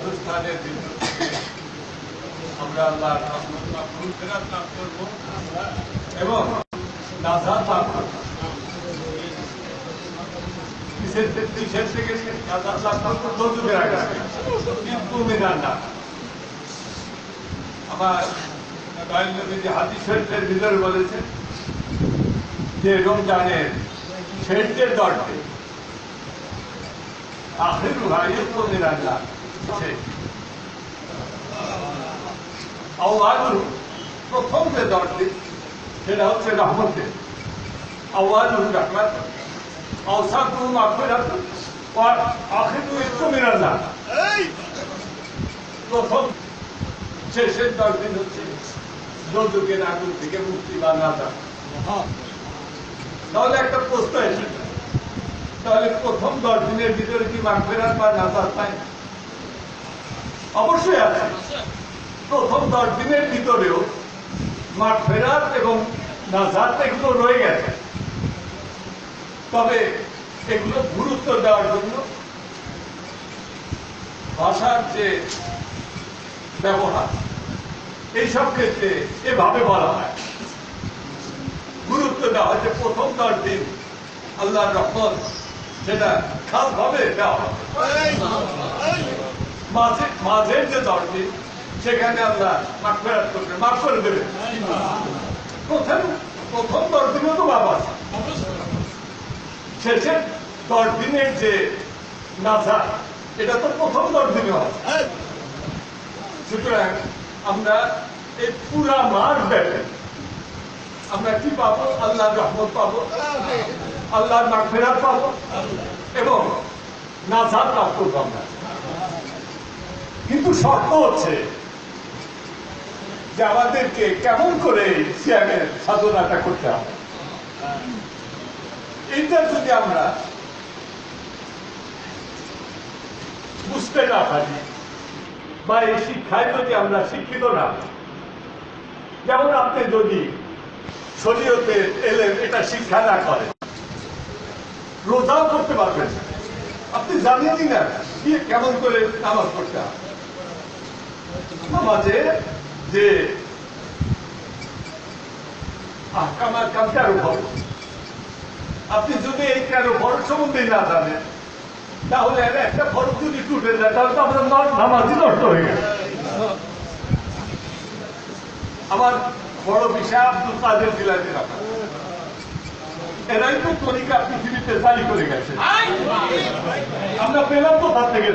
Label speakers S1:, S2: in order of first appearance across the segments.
S1: অনুষ্ঠানের জন্য আমরা আল্লাহ ফেরাত লাভ করব এবং নাজাত লাভ করব। কিসের থেকে নাজাত লাভ করব? দোজখের আগে কিন্তু মিনার না। আমার দয়াল নবী যে হাদিস শরীফের ভিতরে বলেছেন যে রমজানের শেষের দশে আখিরু হাইয়ুতু মিনাল্লাহ আওয়ালু প্রথম যে দশটি সেটা হচ্ছে রহমতের আওয়ালু রাহমাত আওসাতু মাগফিরাত ওয়া আখিরু ইতু মিনাল্লাহ। প্রথম শেষের 10 দিন হচ্ছে দোজখের আগুন থেকে মুক্তি বা নাজাত। তাহলে একটা প্রশ্ন এসে তাহলে প্রথম 10 দিনের ভিতরে কি মাগফিরাত বা নাজাত পায়? অবশ্যই আছে। প্রথম 10 দিনের ভিতরেও মাগফিরাত এবং নাজাত এগুলো রয়ে গেছে। তবে এগুলো গুরুত্ব দেওয়ার জন্য ভাষার যে ব্যবহার এইসব ক্ষেত্রে এভাবে বলা হয়, গুরুত্ব দেওয়া হয় যে প্রথম 10 দিন আল্লাহর রহমত সেটা খাস ভাবে দেওয়া হবে। মাঝের যে 10 দিন সেখানে আল্লাহ মাগফিরাত করবে, মাফ করে দেবে। প্রথম 10 দিনও তো বাবা শেষের 10 দিনের যে নাজাত এটা তো প্রথম 10 দিনে হয়। সুতরাং আমরা এই পুরা মাস ব্যাপী আমরা কি পাবো? আল্লাহর রহমত পাবো, আল্লাহর মাগফিরাত পাবো এবং নাজাত লাভ করবো আমরা। কিন্তু শর্ত হচ্ছে যে আমাদেরকে কেমন করে সিয়ামের সাধনাটা করতে হবে। এইটা যদি আমরা বুঝতে না পারি বা এই শিক্ষায় যদি আমরা শিক্ষিত না, যেমন আপনি যদি শরীয়তে এলেন এটা শিক্ষা না করেন রোজাও করতে পারবেন না। আপনি জানেনই না কি কেমন করে নামাজ পড়তে হবে। নামাজে যে আহকাম 13 ফরজ, আপনি যদি এই 13 ফরজ সম্বন্ধে না জানেন তাহলে একটা ফরজ যদি টুটে যায় তাহলে তো আপনার নামাজই নষ্ট হয়ে গেছে। আমার বড় বিষয় আব্দুল কাদের জিলানী রাখা, এরাই তো তরিকা পৃথিবীতে জারি করে গেছে। আমরা পেলাম তো তার থেকে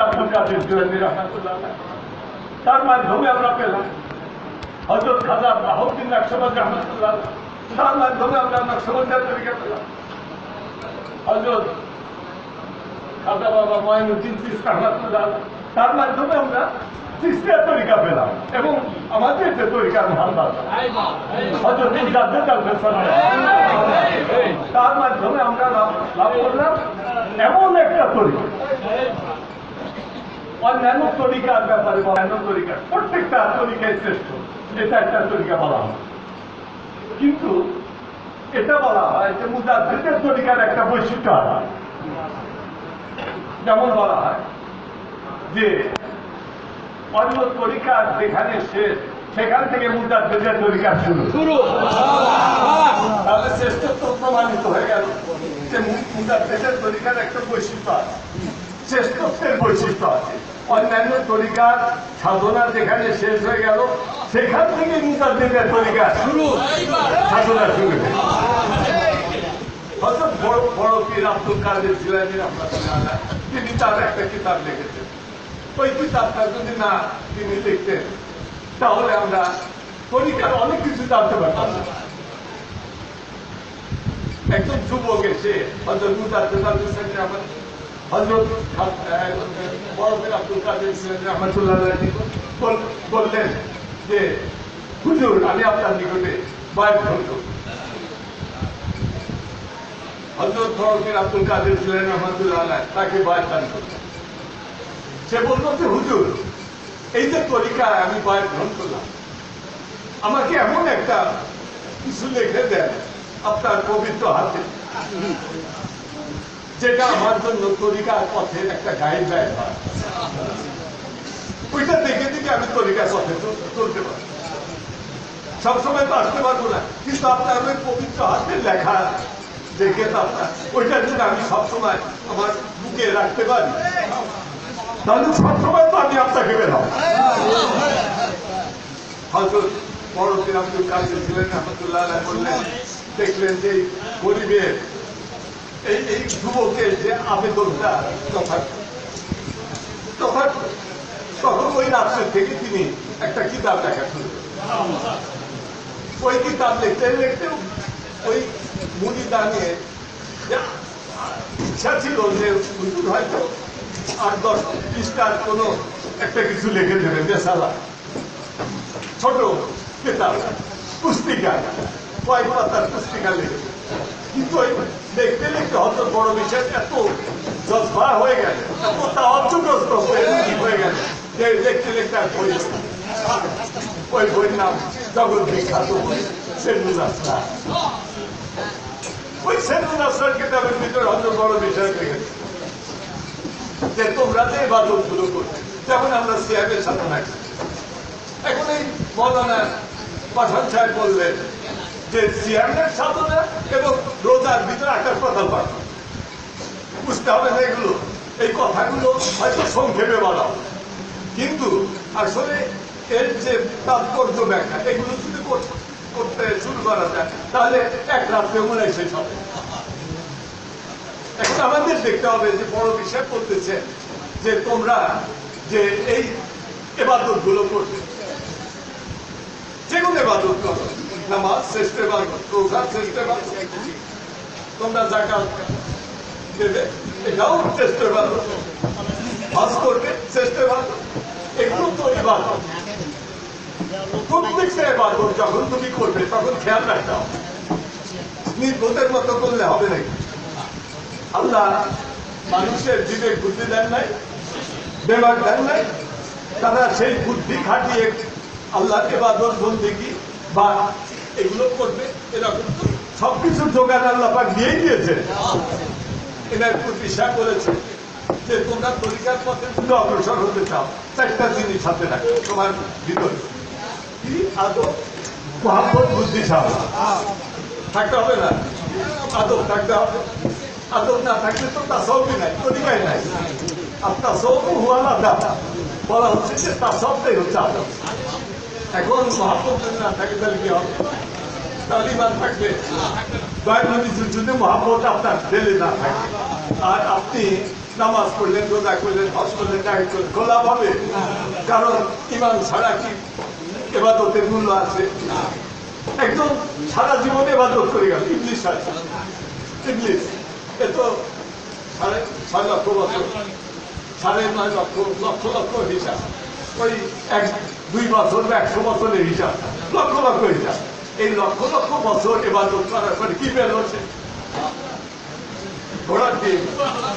S1: আব্দুল কাদের জিলানী রাহমাতুল্লাহ, তার মাধ্যমে আমরা পেলাম। হযরত খাজা বাহাউদ্দিন নকশবন্দি রাহমাতুল্লাহ, তার মাধ্যমে আমরা নকশবন্দির তরিকা পেলাম। হযরত খাজা বাবা মঈনুদ্দিন চিশতি রাহমাতুল্লাহ, তার মাধ্যমে আমরা চিশতিয়া তরিকা পেলাম। এবং আমাদের যে তরিকা মুহাম্মদ হযরত মুজাদ্দিদ আল-ফিসানি তার মাধ্যমে আমরা লাভ করলাম এমন একটা তরিকা। অন্যান্য তরিকার ব্যাপারে অন্যান্য তরিকা প্রত্যেকটা তরিকায় শ্রেষ্ঠ, এটা একটা তরিকা বলা হয়। কিন্তু এটা বলা হয় যে মুজাদ্দিদের তরিকার একটা বৈশিষ্ট্য আছে। যেমন বলা হয় যে অন্য তরিকা যেখানে শেষ সেখান থেকে মুজাদ্দিদের তরিকা শুরু। তাহলে শ্রেষ্ঠত্ব প্রমাণিত হয়ে গেল যে মুজাদ্দিদের তরিকার একটা বৈশিষ্ট্য আছে, শ্রেষ্ঠত্বের বৈশিষ্ট্য আছে। অন্যান্য তরিকার সাধনা যেখানে শেষ হয়ে গেল সেখান থেকে মুজাদ্দিদের তরিকা শুরু, সাধনা শুরু। হয়তো বড় পীর আব্দুল কাদের জিলানী রাহমাতুল্লাহ তিনি তার একটা কিতাব লিখেছেন। ওই কিতাবটা যদি না তিনি লিখতেন তাহলে আমরা তরিকার অনেক কিছু জানতে পারতাম। একজন যুবক এসে হযরত মুজাদ্দিদ আল-ফিসানি হযরত বড় পীর আব্দুল কাদের জিলানী রাহমাতুল্লাহ বললেন যে হুজুর আমি আপনার নিকটে বায়াত করব। হযরত ফখরুদ্দিন আব্দুল কাদের জিলানী রহমাতুল্লাহ আলাইহ তাকে বায়াত দান করলেন। সে বলল যে হুজুর, এই যে তরিকায় আমি বায়াত গ্রহণ করলাম, আমাকে এমন একটা কিছু লিখে দেন আপনার পবিত্র হাতে, যেটা আমার জন্য তরিকার পথের একটা গাইডলাইন হয়। ওইটা দেখে দেখে আমি তরিকার পথে চলতে পারি। সবসময় তো আসতে পারবো না, কিন্তু আপনার ওই পবিত্র হাতে লেখা দেখে আপনার ওইটা যদি আমি সবসময় আমার বুকে রাখতে পারি, তাহলে সবসময় তো আমি আপনাকে বেরাম। হযরত ফখরুদ্দিন আব্দুল কাদের জিলানী রহমাতুল্লাহ আলাইহ বললেন, দেখলেন যে গরিবের এই যুবকের যে আবেদনটা তখন ওই রাত্রে থেকে তিনি একটা কিতাব লেখা শুরু করলেন। ওই কিতাব লিখতে লিখতে ওই মুনিদা নিয়ে ইচ্ছা ছিল যে হুজুর হয়তো 8-10 পৃষ্ঠার কোনো একটা কিছু লিখে দেবেন, বেসালা ছোট কিতাব, পুস্তিকা, কয়েক পাতার পুস্তিকা লিখে। কিন্তু ওই লিখতে লিখতে হয়তো বড় বিষয় এত জজবা হয়ে গেল, এত তাওয়াজ্জুগ্রস্ত হয়ে গেল যে লিখতে লিখতে আর বই, ওই বইয়ের নাম জগৎ বিখ্যাত সেনুল আসরার। ওই সেনুল আসরার কিতাবের ভিতরে হয়তো বড় বিষয় লিখেছে যে তোমরা যে ইবাদত গুলো করবে, যেমন আমরা সিয়ামের সাথে থাকি। এখন এই মৌলানা পাঠান সাহেব বললেন যে সিয়ামের সাধনা এবং রোজার ভিতরে আকাশ পাতাল পাঠান, বুঝতে হবে না এগুলো। এই কথাগুলো হয়তো সংক্ষেপে বলাও, কিন্তু আসলে এর যে তাৎপর্য ব্যাখ্যা, এগুলো যদি করতে শুরু করা যায় তাহলে এক রাত্রে মনে হয় শেষ হবে। এখন আমাদের দেখতে হবে যে বড় বিষয় করতেছে যে তোমরা যে এই ইবাদত গুলো করবে, যে কোনো ইবাদত করো, নামাজ শ্রেষ্ঠ ইবাদত, রোজা শ্রেষ্ঠ ইবাদত, তোমরা যাকাত দেবে এটাও শ্রেষ্ঠ ইবাদত, হজ করবে শ্রেষ্ঠ ইবাদত, এগুলো তো ইবাদত। প্রত্যেকটা ইবাদত যখন তুমি করবে তখন খেয়াল রাখতে হবে, নির্বোধের মতো করলে হবে নাকি। আল্লাহ মানুষের বিবেক বুদ্ধি দেন নাই, বেমাক দেন নাই, তারা সেই বুদ্ধি খাটিয়ে আল্লাহ ইবাদত বন্দেগী বা এগুলো করবে, এরকম সবকিছু যোগান আল্লাহ পাক দিয়েই দিয়েছে। এনার প্রতিষ্ঠা করেছে যে তোমরা তরিকার পথে যদি অগ্রসর হতে চাও, 4টা জিনিস হাতে রাখো তোমার ভিতরে। কি? আদব, মহব্বত, বুদ্ধি, সাহস থাকতে হবে না? আদব থাকতে হবে। আদব না থাকলে তো তাসাউফই নাই, তরিকাই নাই। আর তাসাউফ হুয়াল আদব, বলা হচ্ছে যে তাসাউফটাই হচ্ছে আদব। এখন মহব্বত না থাকে তাহলে কি হবে? তাহলে ইমান থাকবে। দয়াল নবীর যদি মহব্বত আপনার দিলে না থাকে, আর আপনি নামাজ পড়লেন, রোজা করলেন, হজ করলেন, ডায়েট করলেন, খোলা হবে। কারণ ইমান ছাড়া কি ইবাদতের মূল্য আছে? একদম সারা জীবন ইবাদত করে গেল, ইবলিস আছে। ইবলিস এ তো 6.5 লক্ষ বছর, 9.5 লক্ষ, লক্ষ লক্ষ হিসাব, ওই 1-2 বছর বা 100 বছরের হিসাব, লক্ষ লক্ষ হিসাব। এই লক্ষ লক্ষ বছর ইবাদত করার পরে কি পেল? ঘোড়ার ডিম,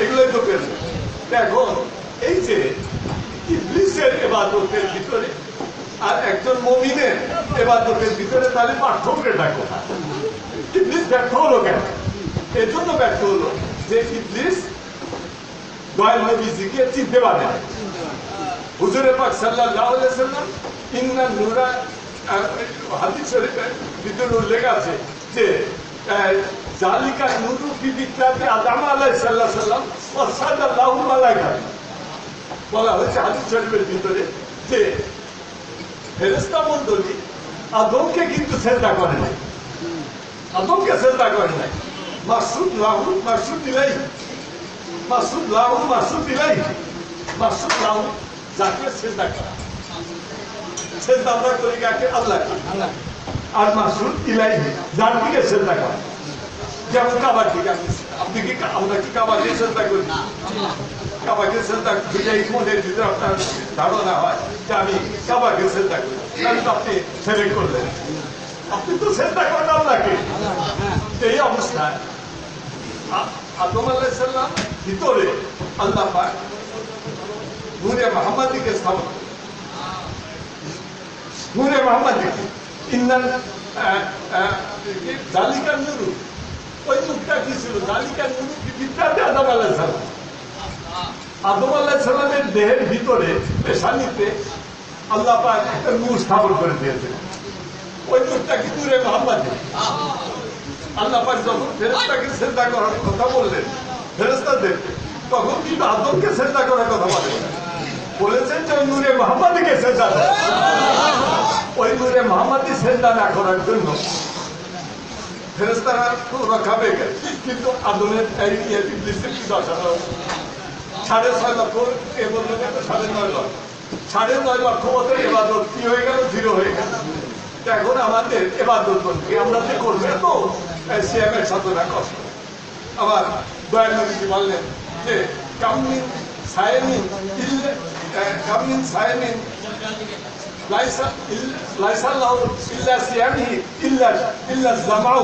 S1: এগুলোই তো পেল। এখন এই যে ইবলিসের ইবাদতের ভিতরে আর একজন মুমিনের ইবাদতের ভিতরে তাহলে পার্থক্যটা কোথায়? ইবলিস ব্যর্থ হলো কেন? এর জন্য ব্যর্থ হলো যে ইবলিস দয়াল নবীজিকে চিনতে পারে না। হুজুরে পাক সাল্লাল্লাহু আলাইহি ওয়াসাল্লাম ইন্না নূরা, হাদিস শরীফের ভিতরে উল্লেখ আছে যে জালিকা নূরু ফি বিকরাতি আদম আলাইহিস সালাম ওয়া সাল্লাল্লাহু মালাইকা, বলা হয়েছে হাদিস শরীফের ভিতরে যে ফেরেশতা মণ্ডলী আদমকে কিন্তু সেজদা করে নাই, আদমকে সেজদা করে নাই। মাসুদ লাহু মাসুদ ইলাইহি, মাসুদ লাহু মাসুদ ইলাইহি, মাসুদ লাহু যাকে সেজদা করা, সেজদা আমরা করি কাকে? আল্লাহকে। আর মাসুদ ইলাইহি যার দিকে সেজদা করা, যেমন কাবার দিকে। আপনি কি, আমরা কি কাবাকে সেজদা করি? কাবাকে সেজদা দিলেই মনের ভিতরে আপনার ধারণা হয় যে আমি কাবাকে সেজদা করি, তাহলে তো আপনি ছেলে করলেন, আপনি তো সেজদা করেন আল্লাহকে। এই অবস্থায় আদম আলাইহিস সালাম ভিতরে আল্লাহ পাক নূরে মুহাম্মাদীকে স্থাপন, নূরে মুহাম্মাদীকে ইন্নাল জালিকা নূরু, ওই নূরটা কি ছিল? জালিকা নূরু কি বিদ্যাতে আদম আলাইহিস সালাম, আদম আলাইহিস সালামের দেহের ভিতরে পেশানিতে আল্লাহ পাক একটা নূর স্থাপন করে দিয়েছেন। ওই নূরটা কি নূরে মুহাম্মাদী। আল্লাহ পাক যখন ফেরেশতাকে সিজদা করার কথা বললেন ফেরেশতাদের, তখন কিন্তু আদমকে সিজদা করার কথা বলেছেন যে ওই নূরে মুহাম্মাদীকে সিজদা করো। ওই নূরে মুহাম্মাদী সিজদা না করার জন্য ফেরেশতারা তো রক্ষা পেয়ে গেছে, কিন্তু আদমের ইবলিসের কি দশা হলো? 6.5 লক্ষ এ বললেন 9.5 লক্ষ, 9.5 লক্ষ বছর ইবাদত কি হয়ে গেল? জিরো হয়ে গেল। এখন আমাদের ইবাদত বলতে আমরা যে করবে তো সিয়ামের সাধনা কষ্ট। আবার দয়াল নবীজি বললেন যে কামিন সায়েমিন কামিন সায়েমিন লাইসা লাহু ইল্লা সিয়ামিহি ইল্লা জামাউ।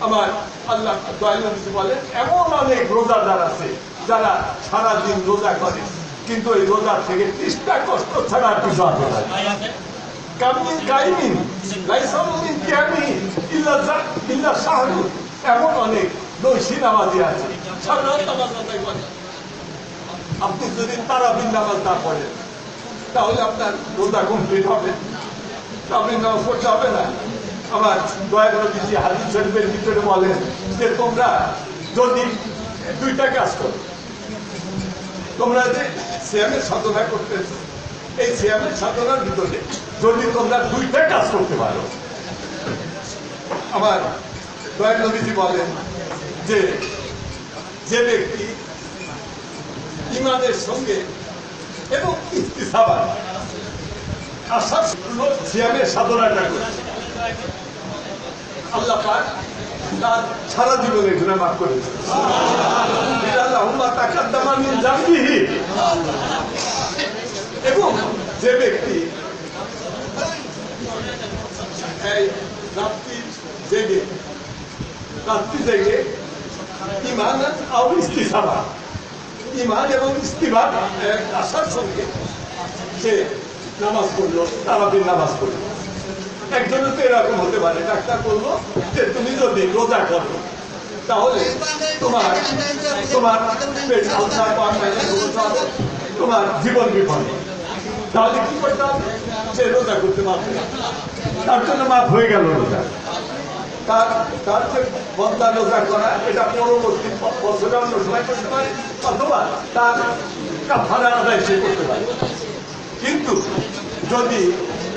S1: আমার আল্লাহ দয়াল নবীজি বলেন এমন অনেক রোজাদার আছে যারা সারাদিন রোজা করে, কিন্তু এই রোজা থেকে 30টা কষ্ট ছাড়া আর কিছু আসে না। কামিন কাইমিন লাইসা মিন কিয়ামিহি ইল্লা শাহরু। এমন অনেক নৈশি নামাজি আছে সারা রাত নামাজ আদায় করে। আপনি যদি তারাবির নামাজ না পড়েন তাহলে আপনার রোজা কমপ্লিট হবে, তারাবির নামাজ পড়তে হবে না। আমার দয়া নবীজি হাদিস শরীফের ভিতরে বলেন যে তোমরা যদি 2টা কাজ করো, তোমরা যে সিয়ামের সাধনা করতেছ, এই সিয়ামের সাধনার ভিতরে যদি তোমরা 2টা কাজ করতে পারো, আমার দয়া নবীজি বলেন যে যে ব্যক্তি ইমানের সঙ্গে এবং ইস্তিসাবা আশা সিয়ামের সাধনাটা করে, আল্লাহ পাক তার সারা জীবনের গুনাহ মাফ করে দেন। আল্লাহুম্মা তাকাদ্দামা মিন জামবিহি। এবং যে ব্যক্তি এই রাত্রি জেগে ইমান আর ইস্তিসাবা, ইমান এবং ইস্তিবা আশার সঙ্গে সে নামাজ পড়লো, তারাবির নামাজ পড়লো। একজনের তো এরকম হতে পারে, ডাক্তার বললো যে তুমি যদি রোজা করো তাহলে তোমার পেট আলসার বা তোমার জীবন বিপদ, তাহলে কি করতে হবে? সে রোজা করতে পারবে না, তার জন্য মাফ হয়ে গেল রোজা। তার যে বন্দা রোজা করা এটা পরবর্তী বছরে অন্য সময় করতে পারে, অথবা তার কাফারা আদায় সে করতে পারে। কিন্তু যদি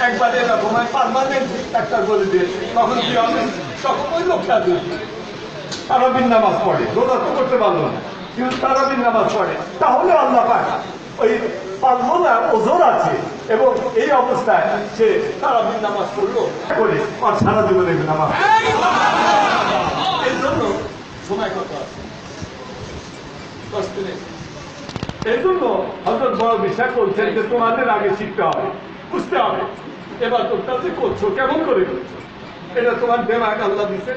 S1: একবারে এরকম পার্মানেন্ট একটা করে দিয়ে তখন কি হবে? তখন ওই লোকটা যদি তারাবির নামাজ পড়ে, রোজা তো করতে পারলো না, কিন্তু তারাবির নামাজ পড়ে, তাহলে আল্লাহ পাক ওই পারবো না ওজোর আছে এবং এই অবস্থায় সে তারাবির নামাজ পড়লো করে আর সারা জীবনে নামাজ। এই জন্য সময় কত আছে? 10 মিনিট। এই জন্য হযরত বড় বিশ্বাস করছেন যে তোমাদের আগে শিখতে হবে, বুঝতে হবে এবার তোমরা যে করছো কেমন করে করছো, এটা তোমার দেমাগ আল্লাহ দিচ্ছে,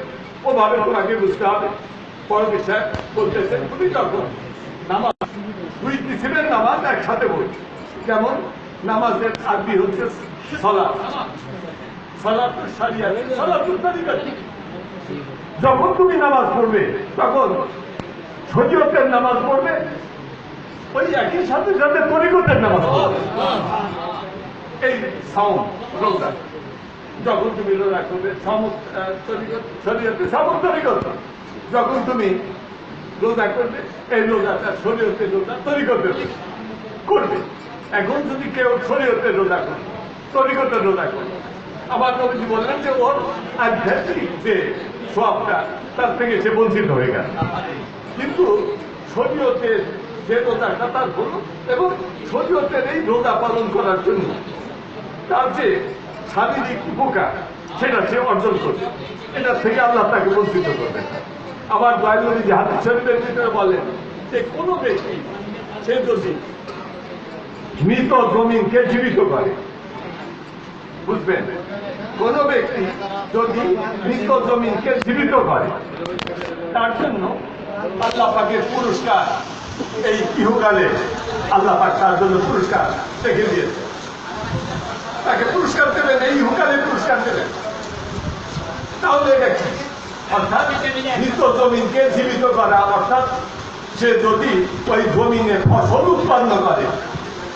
S1: ওভাবে তোমাকে বুঝতে হবে। বড় বিশ্বাস বলতেছেন তুমি যখন নামাজ 2 কিসিমের নামাজ একসাথে বলছো, যেমন নামাজের আরবি হচ্ছে সালাত, সালাতুল শারিয়া, সালাতুল তরিকা। যখন তুমি নামাজ পড়বে তখন শরীয়তের নামাজ পড়বে, ওই একই সাথে সাথে তরিকতের নামাজ পড়বে। এই সাওম রোজা, যখন তুমি রোজা করবে শরীয়তে সাওম তরিকত, যখন তুমি রোজা করবে এই রোজাটা শরীয়তের রোজা তরিকতের করবে। এখন যদি কেউ শরীয়তের রোজা করে, তরিকতের রোজা করে, আবার নবীজি বললেন যে ওর আধ্যাত্মিক যে সবটা তার থেকে সে বঞ্চিত হয়ে গেল। কিন্তু শরীয়তের যে রোজাটা তার হলো, এবং শরীয়তের এই রোজা পালন করার জন্য তার যে শারীরিক উপকার সেটা সে অর্জন করবে, এটা থেকে আল্লাহ তাকে বঞ্চিত করবে। আবার দয়াল নবীজি হাদিস শরীফের ভিতরে বলেন যে কোনো ব্যক্তি সে যদি মৃত জমিনকে জীবিত করে, বুঝবেন, কোন ব্যক্তি যদি মৃত জমিনকে জীবিত করে তার জন্য আল্লাহ পাকের পুরস্কার এই ইহকালে আল্লাহ পাক তার জন্য পুরস্কার রেখে দিয়েছে। তাকে পুরস্কার দেবেন, এই ইহকালে পুরস্কার দেবেন। তাহলে এটা কি? অর্থাৎ মৃত জমিনকে জীবিত করা, অর্থাৎ সে যদি ওই জমিনে ফসল উৎপন্ন করে,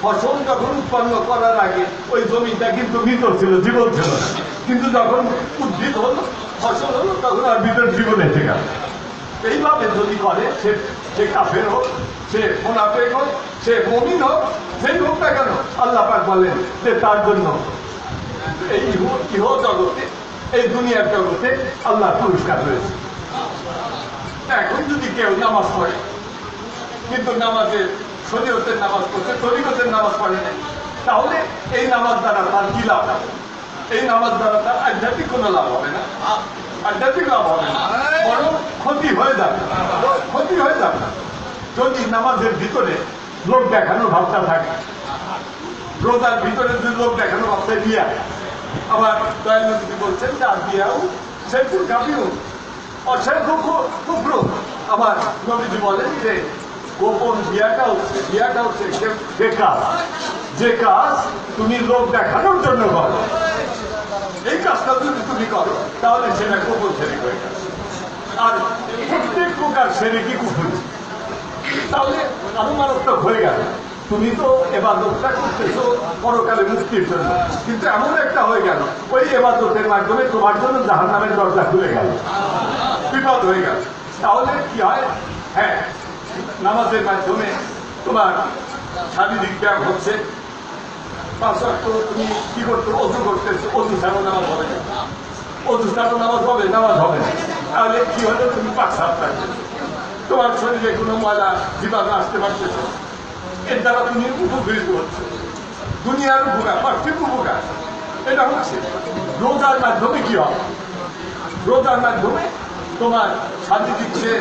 S1: ফসল যখন উৎপন্ন করার আগে ওই জমিটা কিন্তু মৃত ছিল, জীবন ছিল না, কিন্তু যখন উদ্ভিদ হলো, ফসল হলো, তখন আর ভিতর জীবন এসে গেল। এইভাবে যদি করে, সে কাফের হোক, সে মুনাফিক হোক, সে মুমিন হোক, যেই হোক না কেন, আল্লাহ পাক বলেন যে তার জন্য এই ইহ জগতে, এই দুনিয়ার জগতে আল্লাহ পুরস্কার রয়েছে। এখন যদি কেউ নামাজ পড়ে, কিন্তু নামাজের শরীয়তের নামাজ পড়ছে, তরিকতের নামাজ পড়ে নাই, তাহলে এই নামাজ দ্বারা তার কি লাভ হবে? এই নামাজ দ্বারা তার আধ্যাত্মিক কোনো লাভ হবে না, আধ্যাত্মিক লাভ হবে না, বরং ক্ষতি হয়ে যাবে, ক্ষতি হয়ে যাবে। যদি নামাজের ভিতরে লোক দেখানোর ভাবটা থাকে, রোজার ভিতরে যদি লোক দেখানোর ভাবটা বিয়া, আবার দয়াল নবী বলছেন যে আর বিয়াও সেরকুল কাফিউ অসংখ্য কুফর। আবার নবীজি বলেন যে গোপন বিয়াটা হচ্ছে যে কাজ তুমি লোক দেখানোর জন্য করো, এই কাজটা যদি তুমি করো তাহলে সেটা গোপন সেরেক হয়ে গেছে। আর প্রত্যেক প্রকার সেরেকই কুফরি, তাহলে আরো মারাত্মক হয়ে গেল। তুমি তো এবাদতটা করতেছো পরকালে মুক্তির জন্য, কিন্তু এমন একটা হয়ে গেল ওই এবাদতের মাধ্যমে তোমার জন্য জাহান্নামের দরজা খুলে গেল, বিপদ হয়ে গেল। তাহলে কি হয়? হ্যাঁ, নামাজের মাধ্যমে তোমার শারীরিক ব্যায়াম হচ্ছে, পাঁচ ওয়াক্ত তুমি কি করতে, অজু করতেছো, অজু ছাড়াও নামাজ হবে না, অজু ছাড়াও নামাজ হবে, নামাজ হবে না। তাহলে কি হলো? তুমি পাক সাফ রাখতেছো, তোমার শরীরে কোনো ময়লা জীবাণু আসতে পারতেছে, এর দ্বারা তুমি উপকৃত হচ্ছে, দুনিয়ার উপকার, পার্থিব উপকার। এটা হচ্ছে রোজার মাধ্যমে কি হয়? রোজার মাধ্যমে তোমার শারীরিক যে